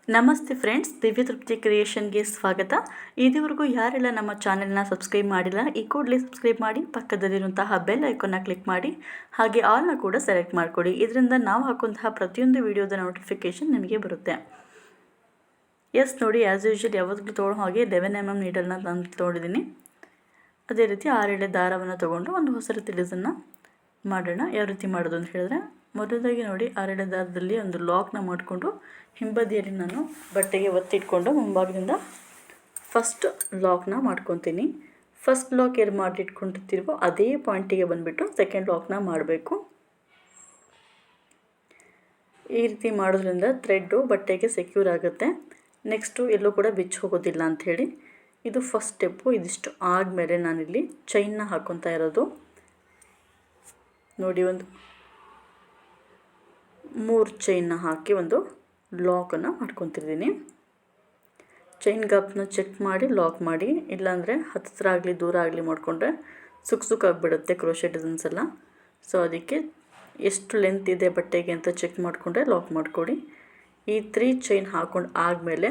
ನಮಸ್ತೆ ಫ್ರೆಂಡ್ಸ್, ದಿವ್ಯ ತೃಪ್ತಿ ಕ್ರಿಯೇಷನ್ಗೆ ಸ್ವಾಗತ. ಇದುವರೆಗೂ ಯಾರೆಲ್ಲ ನಮ್ಮ ಚಾನೆಲ್ನ ಸಬ್ಸ್ಕ್ರೈಬ್ ಮಾಡಿಲ್ಲ, ಈ ಕೂಡಲೇ ಸಬ್ಸ್ಕ್ರೈಬ್ ಮಾಡಿ, ಪಕ್ಕದಲ್ಲಿರುವಂತಹ ಬೆಲ್ ಐಕಾನ್ನ ಕ್ಲಿಕ್ ಮಾಡಿ, ಹಾಗೆ ಆಲ್ನ ಕೂಡ ಸೆಲೆಕ್ಟ್ ಮಾಡಿಕೊಡಿ. ಇದರಿಂದ ನಾವು ಹಾಕುವಂತಹ ಪ್ರತಿಯೊಂದು ವಿಡಿಯೋದ ನೋಟಿಫಿಕೇಷನ್ ನಿಮಗೆ ಬರುತ್ತೆ. ಎಸ್ ನೋಡಿ, ಆ್ಯಸ್ ಯೂಶುವಲ್ ಯಾವಾಗಲೂ ತೊಗೊಳ್ಳೋ ಹಾಗೆ 11mm ನೀಡಲ್ನ ನಾನು ತೊಗೊಂಡಿದ್ದೀನಿ. ಅದೇ ರೀತಿ 6 ಎಳೆ ದಾರವನ್ನು ತೊಗೊಂಡು ಒಂದು ಹೊಸ ರೀತಿ ಡಿಸೈನ್ನ ಮಾಡೋಣ. ಯಾವ ರೀತಿ ಮಾಡೋದು ಅಂತ ಹೇಳಿದ್ರೆ, ಮೊದಲದಾಗಿ ನೋಡಿ 6 ಎಳೆ ದಾರದಲ್ಲಿ ಒಂದು ಲಾಕ್ನ ಮಾಡಿಕೊಂಡು ಹಿಂಬದಿಯಲ್ಲಿ ನಾನು ಬಟ್ಟೆಗೆ ಒತ್ತಿಟ್ಕೊಂಡು ಮುಂಭಾಗದಿಂದ ಫಸ್ಟ್ ಲಾಕ್ನ ಮಾಡ್ಕೊತೀನಿ. ಫಸ್ಟ್ ಲಾಕ್ ಏನು ಮಾಡಿಟ್ಕೊಂಡಿರ್ತೀವೋ ಅದೇ ಪಾಯಿಂಟಿಗೆ ಬಂದುಬಿಟ್ಟು ಸೆಕೆಂಡ್ ಲಾಕ್ನ ಮಾಡಬೇಕು. ಈ ರೀತಿ ಮಾಡೋದ್ರಿಂದ ಥ್ರೆಡ್ಡು ಬಟ್ಟೆಗೆ ಸೆಕ್ಯೂರ್ ಆಗುತ್ತೆ. ನೆಕ್ಸ್ಟು ಎಲ್ಲೂ ಕೂಡ ಬಿಚ್ಚಿ ಹೋಗೋದಿಲ್ಲ ಅಂಥೇಳಿ ಇದು ಫಸ್ಟ್ ಸ್ಟೆಪ್ಪು. ಇದಿಷ್ಟು ಆದಮೇಲೆ ನಾನಿಲ್ಲಿ ಚೈನ್ನ ಹಾಕ್ಕೊತಾ ಇರೋದು ನೋಡಿ. ಒಂದು 3 ಚೈನ್ನ ಹಾಕಿ ಒಂದು ಲಾಕನ್ನು ಮಾಡ್ಕೊತಿದ್ದೀನಿ. ಚೈನ್ ಗ್ಯಾಪ್ನ ಚೆಕ್ ಮಾಡಿ ಲಾಕ್ ಮಾಡಿ, ಇಲ್ಲಾಂದರೆ ಹತ್ತಿರ ಆಗಲಿ ದೂರ ಆಗಲಿ ಮಾಡಿಕೊಂಡ್ರೆ ಸುಕ್ಕಾಗಿಬಿಡುತ್ತೆ ಕ್ರೋಶೆ ಡಿಸೈನ್ಸ್ ಎಲ್ಲ. ಸೊ ಅದಕ್ಕೆ ಎಷ್ಟು ಲೆಂತ್ ಇದೆ ಬಟ್ಟೆಗೆ ಅಂತ ಚೆಕ್ ಮಾಡಿಕೊಂಡ್ರೆ ಲಾಕ್ ಮಾಡಿಕೊಡಿ. ಈ 3 ಚೈನ್ ಹಾಕ್ಕೊಂಡು ಆದಮೇಲೆ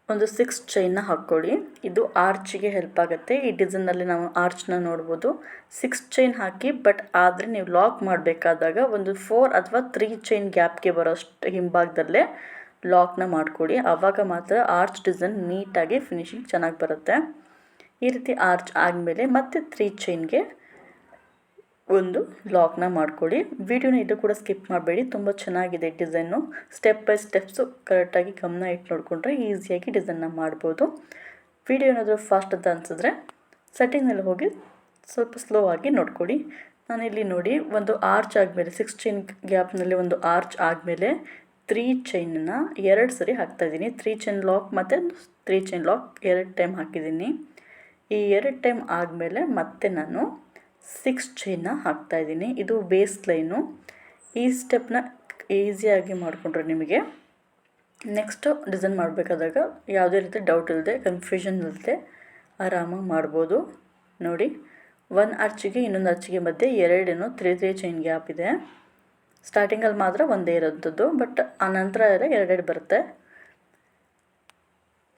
ಒಂದು 6 ಚೈನ್ನ ಹಾಕ್ಕೊಳ್ಳಿ. ಇದು ಆರ್ಚಿಗೆ ಹೆಲ್ಪ್ ಆಗುತ್ತೆ. ಈ ಡಿಸೈನಲ್ಲಿ ನಾವು ಆರ್ಚ್ನ ನೋಡ್ಬೋದು. 6 ಚೈನ್ ಹಾಕಿ, ಬಟ್ ಆದರೆ ನೀವು ಲಾಕ್ ಮಾಡಬೇಕಾದಾಗ ಒಂದು 4 ಅಥವಾ 3 ಚೈನ್ ಗ್ಯಾಪ್ಗೆ ಬರೋಷ್ಟು ಹಿಂಭಾಗದಲ್ಲೇ ಲಾಕ್ನ ಮಾಡಿಕೊಡಿ. ಆವಾಗ ಮಾತ್ರ ಆರ್ಚ್ ಡಿಸೈನ್ ನೀಟಾಗಿ ಫಿನಿಶಿಂಗ್ ಚೆನ್ನಾಗಿ ಬರುತ್ತೆ. ಈ ರೀತಿ ಆರ್ಚ್ ಆದಮೇಲೆ ಮತ್ತೆ 3 ಚೈನ್ಗೆ ಒಂದು ಲಾಕ್ನ ಮಾಡ್ಕೊಳ್ಳಿ. ವಿಡಿಯೋನ ಇದು ಕೂಡ ಸ್ಕಿಪ್ ಮಾಡಬೇಡಿ, ತುಂಬ ಚೆನ್ನಾಗಿದೆ ಡಿಸೈನು. ಸ್ಟೆಪ್ ಬೈ ಸ್ಟೆಪ್ಸು ಕರೆಕ್ಟಾಗಿ ಗಮನ ಇಟ್ಟು ನೋಡಿಕೊಂಡ್ರೆ ಈಸಿಯಾಗಿ ಡಿಸೈನ್ನ ಮಾಡ್ಬೋದು. ವಿಡಿಯೋ ಏನಾದರೂ ಫಾಸ್ಟ್ ಅಂತ ಅನಿಸಿದ್ರೆ ಸೆಟ್ಟಿಂಗ್ನಲ್ಲಿ ಹೋಗಿ ಸ್ವಲ್ಪ ಸ್ಲೋ ಆಗಿ ನೋಡ್ಕೊಳ್ಳಿ. ನಾನಿಲ್ಲಿ ನೋಡಿ ಒಂದು ಆರ್ಚ್ ಆದಮೇಲೆ 6 ಚೈನ್ ಗ್ಯಾಪ್ನಲ್ಲಿ ಒಂದು ಆರ್ಚ್ ಆದಮೇಲೆ 3 ಚೈನನ್ನು 2 ಸರಿ ಹಾಕ್ತಾಯಿದ್ದೀನಿ. 3 ಚೈನ್ ಲಾಕ್ ಮತ್ತು 3 ಚೈನ್ ಲಾಕ್ 2 ಟೈಮ್ ಹಾಕಿದ್ದೀನಿ. ಈ 2 ಟೈಮ್ ಆದಮೇಲೆ ಮತ್ತೆ ನಾನು 6 ಚೈನ್ನ ಹಾಕ್ತಾಯಿದ್ದೀನಿ. ಇದು ಬೇಸ್ ಲೈನು. ಈ ಸ್ಟೆಪ್ನ ಈಸಿಯಾಗಿ ಮಾಡಿಕೊಂಡ್ರೆ ನಿಮಗೆ ನೆಕ್ಸ್ಟು ಡಿಸೈನ್ ಮಾಡಬೇಕಾದಾಗ ಯಾವುದೇ ರೀತಿ ಡೌಟ್ ಇಲ್ಲದೆ, ಕನ್ಫ್ಯೂಷನ್ ಇಲ್ಲದೆ ಆರಾಮಾಗಿ ಮಾಡ್ಬೋದು. ನೋಡಿ, ಒಂದು ಆರ್ಚಿಗೆ ಇನ್ನೊಂದು ಆರ್ಚಿಗೆ ಮಧ್ಯೆ 2 3 ಚೈನ್ ಗ್ಯಾಪ್ ಇದೆ. ಸ್ಟಾರ್ಟಿಂಗಲ್ಲಿ ಮಾತ್ರ ಒಂದೇ ಇರೋಂಥದ್ದು, ಬಟ್ ಆ ನಂತರ ಎಲ್ಲ 2 ಬರುತ್ತೆ.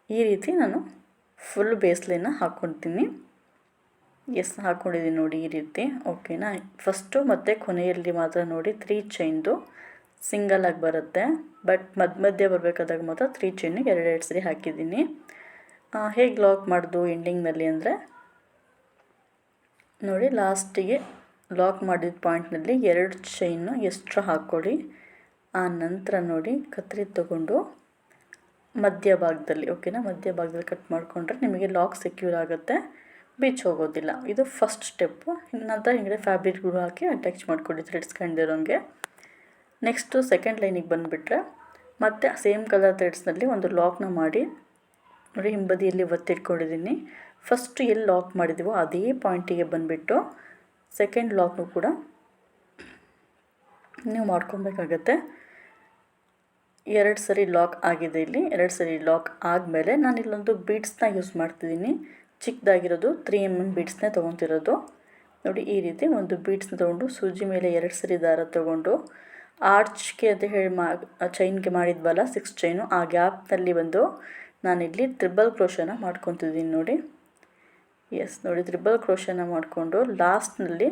ಈ ರೀತಿ ನಾನು ಫುಲ್ ಬೇಸ್ ಲೈನ್ನ ಹಾಕ್ಕೊತೀನಿ. ಹಾಕ್ಕೊಂಡಿದ್ದೀನಿ ನೋಡಿ ಈ ರೀತಿ. ಓಕೆನಾ? ಫಸ್ಟು ಮತ್ತು ಕೊನೆಯಲ್ಲಿ ಮಾತ್ರ ನೋಡಿ 3 ಚೈನ್ದು ಸಿಂಗಲ್ ಆಗಿ ಬರುತ್ತೆ, ಬಟ್ ಮಧ್ಯೆ ಬರಬೇಕಾದಾಗ ಮಾತ್ರ 3 ಚೈನಿಗೆ 2 ಸರಿ ಹಾಕಿದ್ದೀನಿ. ಹೇಗೆ ಲಾಕ್ ಮಾಡೋದು ಎಂಡಿಂಗ್ನಲ್ಲಿ ಅಂದರೆ ನೋಡಿ, ಲಾಸ್ಟಿಗೆ ಲಾಕ್ ಮಾಡಿದ ಪಾಯಿಂಟ್ನಲ್ಲಿ 2 ಚೈನು ಎಕ್ಸ್ಟ್ರಾ ಹಾಕ್ಕೊಳ್ಳಿ. ಆ ನಂತರ ನೋಡಿ ಕತ್ರಿ ತಗೊಂಡು ಮಧ್ಯಭಾಗದಲ್ಲಿ, ಓಕೆನಾ, ಮಧ್ಯಭಾಗದಲ್ಲಿ ಕಟ್ ಮಾಡಿಕೊಂಡ್ರೆ ನಿಮಗೆ ಲಾಕ್ ಸೆಕ್ಯೂರ್ ಆಗುತ್ತೆ, ಬಿಚ್ಚಿ ಹೋಗೋದಿಲ್ಲ. ಇದು ಫಸ್ಟ್ ಸ್ಟೆಪ್ಪು. ನಂತರ ಹಿಂಗೆ ಫ್ಯಾಬ್ರಿಕ್ಗಳು ಹಾಕಿ ಅಟ್ಯಾಚ್ ಮಾಡಿಕೊಡಿ ಥ್ರೆಡ್ಸ್ ಕಂಡಿರೋಂಗೆ. ನೆಕ್ಸ್ಟು ಸೆಕೆಂಡ್ ಲೈನಿಗೆ ಬಂದುಬಿಟ್ರೆ ಮತ್ತೆ ಸೇಮ್ ಕಲರ್ ಥ್ರೆಡ್ಸ್ನಲ್ಲಿ ಒಂದು ಲಾಕ್ನ ಮಾಡಿ ನೋಡಿ, ಹಿಂಬದಿಯಲ್ಲಿ ಒತ್ತಿಟ್ಕೊಂಡಿದ್ದೀನಿ. ಫಸ್ಟು ಎಲ್ಲಿ ಲಾಕ್ ಮಾಡಿದ್ದೀವೋ ಅದೇ ಪಾಯಿಂಟಿಗೆ ಬಂದುಬಿಟ್ಟು ಸೆಕೆಂಡ್ ಲಾಕ್ನು ಕೂಡ ನೀವು ಮಾಡ್ಕೊಬೇಕಾಗತ್ತೆ. 2 ಸರಿ ಲಾಕ್ ಆಗಿದೆ. ಇಲ್ಲಿ 2 ಸರಿ ಲಾಕ್ ಆದಮೇಲೆ ನಾನು ಇಲ್ಲೊಂದು ಬೀಡ್ಸ್ನ ಯೂಸ್ ಮಾಡ್ತಿದ್ದೀನಿ. ಚಿಕ್ಕದಾಗಿರೋದು 3mm ಬೀಡ್ಸ್ನೇ ತೊಗೊತಿರೋದು ನೋಡಿ. ಈ ರೀತಿ ಒಂದು ಬೀಡ್ಸ್ನ ತೊಗೊಂಡು ಸೂಜಿ ಮೇಲೆ 2 ಸರಿ ದಾರ ತೊಗೊಂಡು ಆರ್ಚ್ಗೆ ಅಂತ ಹೇಳಿ ಚೈನ್ಗೆ ಮಾಡಿದ್ವಲ್ಲ 6 ಚೈನು, ಆ ಗ್ಯಾಪ್ನಲ್ಲಿ ಬಂದು ನಾನಿಲ್ಲಿ ತ್ರಿಬಲ್ ಕ್ರೋಶನ ಮಾಡ್ಕೊತಿದ್ದೀನಿ ನೋಡಿ. ನೋಡಿ, ತ್ರಿಬಲ್ ಕ್ರೋಶನ ಮಾಡಿಕೊಂಡು ಲಾಸ್ಟ್ನಲ್ಲಿ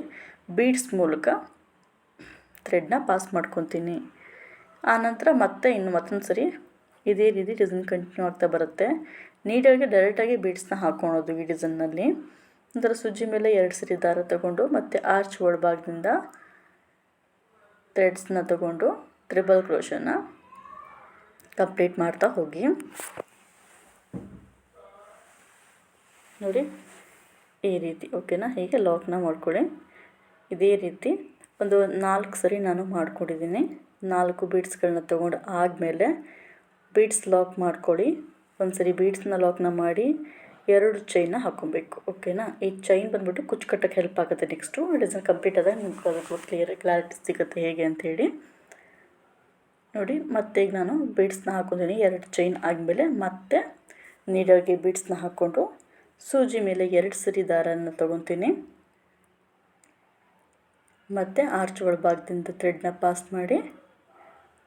ಬೀಡ್ಸ್ ಮೂಲಕ ಥ್ರೆಡ್ನ ಪಾಸ್ ಮಾಡ್ಕೊತೀನಿ. ಆನಂತರ ಮತ್ತೆ ಮತ್ತೊಂದು ಸರಿ ಇದೇ ರೀತಿ ಡಿಸೈನ್ ಕಂಟಿನ್ಯೂ ಆಗ್ತಾ ಬರುತ್ತೆ. ನೀಟಾಗಿ ಡೈರೆಕ್ಟಾಗಿ ಬೀಡ್ಸ್ನ ಹಾಕ್ಕೊಳೋದು ಈ ಡಿಸೈನ್ನಲ್ಲಿ. ನಂತರ ಸುಜ್ಜಿ ಮೇಲೆ 2 ಸರಿ ದಾರ ತಗೊಂಡು ಮತ್ತು ಆರ್ಚ್ ಒಳಭಾಗದಿಂದ ಥ್ರೆಡ್ಸ್ನ ತಗೊಂಡು ತ್ರಿಬಲ್ ಕ್ರೋಶನ ಕಂಪ್ಲೀಟ್ ಮಾಡ್ತಾ ಹೋಗಿ. ನೋಡಿ ಈ ರೀತಿ, ಓಕೆನಾ? ಹೀಗೆ ಲಾಕ್ನ ಮಾಡ್ಕೊಳ್ಳಿ. ಇದೇ ರೀತಿ ಒಂದು 4 ಸರಿ ನಾನು ಮಾಡ್ಕೊಂಡಿದ್ದೀನಿ. 4 ಬೀಡ್ಸ್ಗಳನ್ನ ತೊಗೊಂಡು ಆದಮೇಲೆ ಬೀಡ್ಸ್ ಲಾಕ್ ಮಾಡ್ಕೊಳ್ಳಿ. ಒಂದು ಸರಿ ಬೀಡ್ಸ್ನ ಲಾಕ್ನ ಮಾಡಿ 2 ಚೈನ್ನ ಹಾಕ್ಕೊಬೇಕು, ಓಕೆನಾ? ಈ ಚೈನ್ ಬಂದುಬಿಟ್ಟು ಕುಚ್ಚು ಕಟ್ಟಕ್ಕೆ ಹೆಲ್ಪ್ ಆಗುತ್ತೆ. ನೆಕ್ಸ್ಟು ಡಿಸೈನ್ ಕಂಪ್ಲೀಟ್ ಆದಾಗ ನಿಮ್ಗೆ ಅದಕ್ಕೆ ಕ್ಲಾರಿಟಿ ಸಿಗುತ್ತೆ ಹೇಗೆ ಅಂಥೇಳಿ ನೋಡಿ. ಮತ್ತೆ ಈಗ ನಾನು ಬೀಡ್ಸ್ನ ಹಾಕ್ಕೊಂಡಿದ್ದೀನಿ. 2 ಚೈನ್ ಆದಮೇಲೆ ಮತ್ತೆ ನೀಟಾಗಿ ಬೀಡ್ಸ್ನ ಹಾಕ್ಕೊಂಡು ಸೂಜಿ ಮೇಲೆ 2 ಸರಿ ದಾರನ ತೊಗೊತೀನಿ. ಮತ್ತು ಆರ್ಚ್ ಒಳಭಾಗದಿಂದ ಥ್ರೆಡ್ನ ಪಾಸ್ ಮಾಡಿ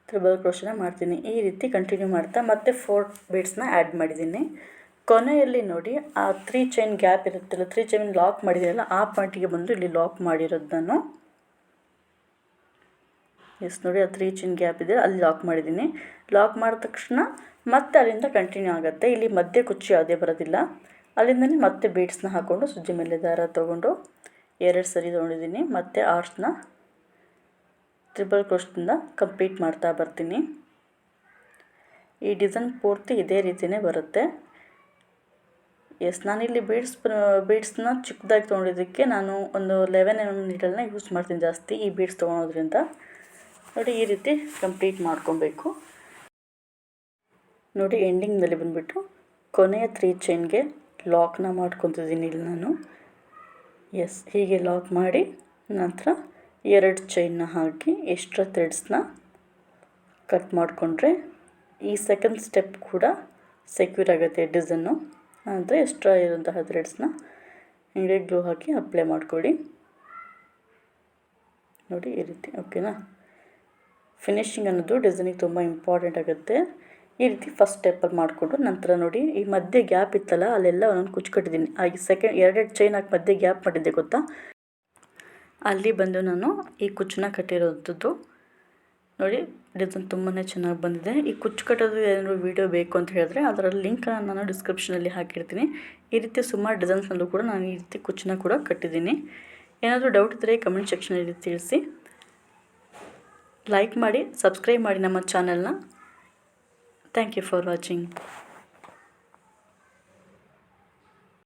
ತ್ರಿಬಲ್ ಕ್ರೋಶನ ಮಾಡ್ತೀನಿ. ಈ ರೀತಿ ಕಂಟಿನ್ಯೂ ಮಾಡ್ತಾ ಮತ್ತೆ 4 ಬೀಡ್ಸ್ನ ಆ್ಯಡ್ ಮಾಡಿದ್ದೀನಿ. ಕೊನೆಯಲ್ಲಿ ನೋಡಿ ಆ 3 ಚೈನ್ ಗ್ಯಾಪ್ ಇರುತ್ತಲ್ಲ, 3 ಚೈನ್ ಲಾಕ್ ಮಾಡಿದ್ದೀರಲ್ಲ, ಆ ಪಾಯಿಂಟಿಗೆ ಬಂದು ಇಲ್ಲಿ ಲಾಕ್ ಮಾಡಿರೋದು ನಾನು. ಎಸ್ ನೋಡಿ, ಆ 3 ಚೈನ್ ಗ್ಯಾಪ್ ಇದೆ, ಅಲ್ಲಿ ಲಾಕ್ ಮಾಡಿದ್ದೀನಿ. ಲಾಕ್ ಮಾಡಿದ ತಕ್ಷಣ ಮತ್ತೆ ಅಲ್ಲಿಂದ ಕಂಟಿನ್ಯೂ ಆಗುತ್ತೆ. ಇಲ್ಲಿ ಮಧ್ಯೆ ಕುಚ್ಚು ಯಾವುದೇ ಬರೋದಿಲ್ಲ. ಅಲ್ಲಿಂದನೇ ಮತ್ತೆ ಬೀಡ್ಸ್ನ ಹಾಕ್ಕೊಂಡು ಸುಜ್ಜಿ ಮೇಲೆ ದಾರ ತೊಗೊಂಡು 2 ಸರಿ ತೊಗೊಂಡಿದ್ದೀನಿ. ಮತ್ತು ಆರ್ಚ್ನ ತ್ರಿಬಲ್ ಕ್ರೋಶದಿಂದ ಕಂಪ್ಲೀಟ್ ಮಾಡ್ತಾ ಬರ್ತೀನಿ. ಈ ಡಿಸೈನ್ ಪೂರ್ತಿ ಇದೇ ರೀತಿಯೇ ಬರುತ್ತೆ. ಎಸ್, ನಾನಿಲ್ಲಿ ಬೀಡ್ಸ್ನ ಚಿಕ್ಕದಾಗಿ ತೊಗೊಂಡಿದ್ದಕ್ಕೆ ನಾನು ಒಂದು 11 mm ನೀಡಲ್ನ ಯೂಸ್ ಮಾಡ್ತೀನಿ ಜಾಸ್ತಿ ಈ ಬೀಡ್ಸ್ ತೊಗೊಳೋದ್ರಿಂದ. ನೋಡಿ, ಈ ರೀತಿ ಕಂಪ್ಲೀಟ್ ಮಾಡ್ಕೊಬೇಕು. ನೋಡಿ, ಎಂಡಿಂಗ್ನಲ್ಲಿ ಬಂದುಬಿಟ್ಟು ಕೊನೆಯ 3 ಚೈನ್ಗೆ ಲಾಕ್ನ ಮಾಡ್ಕೊತಿದ್ದೀನಿ ಇಲ್ಲಿ ನಾನು. ಎಸ್, ಹೀಗೆ ಲಾಕ್ ಮಾಡಿ ನಂತರ 2 ಚೈನ್ನ ಹಾಕಿ ಎಕ್ಸ್ಟ್ರಾ ಥ್ರೆಡ್ಸ್ನ ಕಟ್ ಮಾಡಿಕೊಂಡ್ರೆ ಈ ಸೆಕೆಂಡ್ ಸ್ಟೆಪ್ ಕೂಡ ಸೆಕ್ಯೂರ್ ಆಗುತ್ತೆ ಡಿಸೈನು. ಅಂದರೆ ಎಕ್ಸ್ಟ್ರಾ ಇರುವಂತಹ ಥ್ರೆಡ್ಸ್ನ ಹಿಂಗೆ ಗ್ಲೂ ಹಾಕಿ ಅಪ್ಲೈ ಮಾಡಿಕೊಡಿ. ನೋಡಿ, ಈ ರೀತಿ. ಓಕೆನಾ? ಫಿನಿಶಿಂಗ್ ಅನ್ನೋದು ಡಿಸೈನಿಗೆ ತುಂಬ ಇಂಪಾರ್ಟೆಂಟ್ ಆಗುತ್ತೆ. ಈ ರೀತಿ ಫಸ್ಟ್ ಸ್ಟೆಪ್ಪಲ್ಲಿ ಮಾಡಿಕೊಂಡು ನಂತರ ನೋಡಿ, ಈ ಮಧ್ಯೆ ಗ್ಯಾಪ್ ಇತ್ತಲ್ಲ, ಅಲ್ಲೆಲ್ಲ ಒಂದೊಂದು ಕುಚ್ಚು ಕಟ್ಟಿದ್ದೀನಿ. ಈ ಸೆಕೆಂಡ್ 2 ಚೈನ್ ಹಾಕಿ ಮಧ್ಯೆ ಗ್ಯಾಪ್ ಮಾಡಿದ್ದೆ ಗೊತ್ತಾ, ಅಲ್ಲಿ ಬಂದು ನಾನು ಈ ಕುಚ್ಚನ್ನ ಕಟ್ಟಿರೋವಂಥದ್ದು. ನೋಡಿ, ಡಿಸೈನ್ ತುಂಬಾ ಚೆನ್ನಾಗಿ ಬಂದಿದೆ. ಈ ಕುಚ್ಚು ಕಟ್ಟೋದು ಏನಾದರೂ ವೀಡಿಯೋ ಬೇಕು ಅಂತ ಹೇಳಿದ್ರೆ ಅದರ ಲಿಂಕ್ನ ನಾನು ಡಿಸ್ಕ್ರಿಪ್ಷನಲ್ಲಿ ಹಾಕಿರ್ತೀನಿ. ಈ ರೀತಿ ಸುಮಾರು ಡಿಸೈನ್ಸ್ನಲ್ಲೂ ಕೂಡ ನಾನು ಈ ರೀತಿ ಕುಚ್ಚನ್ನ ಕೂಡ ಕಟ್ಟಿದ್ದೀನಿ. ಏನಾದರೂ ಡೌಟ್ ಇದ್ದರೆ ಕಮೆಂಟ್ ಸೆಕ್ಷನಲ್ಲಿ ತಿಳಿಸಿ. ಲೈಕ್ ಮಾಡಿ, ಸಬ್ಸ್ಕ್ರೈಬ್ ಮಾಡಿ ನಮ್ಮ ಚಾನಲ್ನ. Thank you for watching.